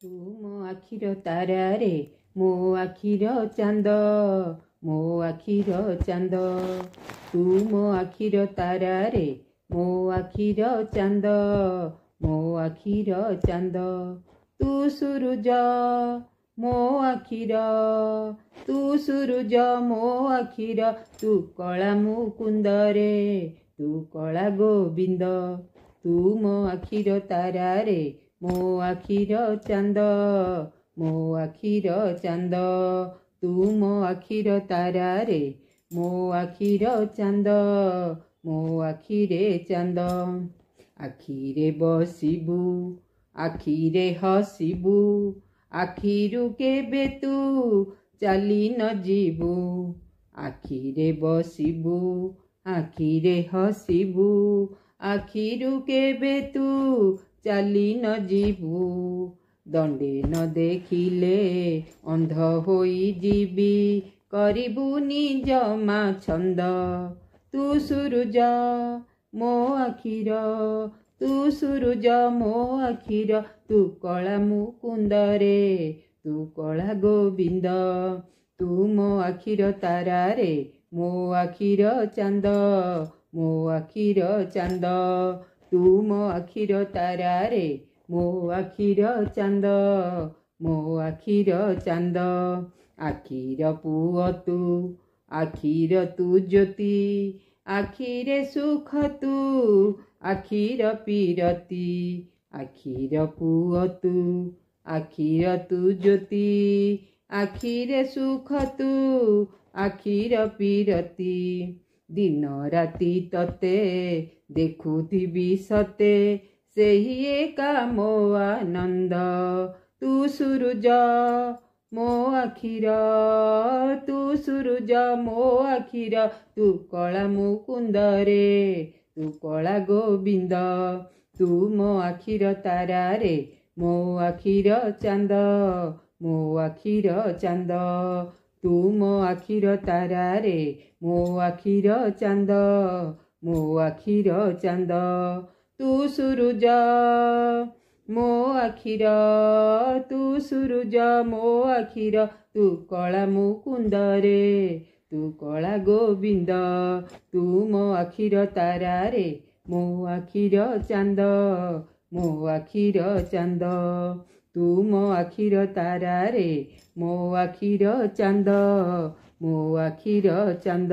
तू मो आखिर तारा रे मो आखिर चांद मो आखिर चांद तू मो आखिर तारा रे मो आखिर चांद मो आखिर चांद तू सूरज मो आखिर तू सूरज मो आखिर तू कला मुकुंद रे तू कला गोविंद तू मो आखिर तारा रे मो आखिर चांद मो आखिर चांद तू मो आखिर तारा रे मो आखिर चांद मो आखिरे चांद आखिरे बसिबू आखिरे हसिबू आखिरु केबे तू चाली न जीबू आखिरे बसिबू आखिरे हसिबू आखिरु केबे तू चाली न जीबू दंडे न देखिले अंध होई जीबी करिबुनी जमा छंद तू सूरज मो आखिर तू सूरज मो आखिर तू कला मुकुंद रे तू कला गोविंद तू मो आखिर तारा रे मो आखिर चांद मो आखिर चांद तू मो आखिर तारा रे मो आखिर चांद मो आखिर चांद आखिर पुओ तू आखिर तू ज्योति आखिरे सुख तू आखिर पीरती आखिर पुओ तू आखिर तू ज्योति आखिरे सुख तू आखिर पीरती दिन राति तते देखुथिबी सते सेही एका मो आनंद तू सूरज मो आखिर तू सूरज मो आखिर तू कला मुकुंद रे तू कला गोविंद तू मो आखिर तारा रे मो आखिर चांद मो आखिर चांद तू मो आखिर तारा रे मो आखिर चांद मो आखिर चांद तू सूरज मो आखिर तू सूरज मो आखिर तू कला मुकुंद रे तू कला गोविंद तू मो आखिर तारा रे मो आखिर चांद मो आखिर चांद तू मो आखिर तारा रे मो आखिर चांद मो आखिर चांद।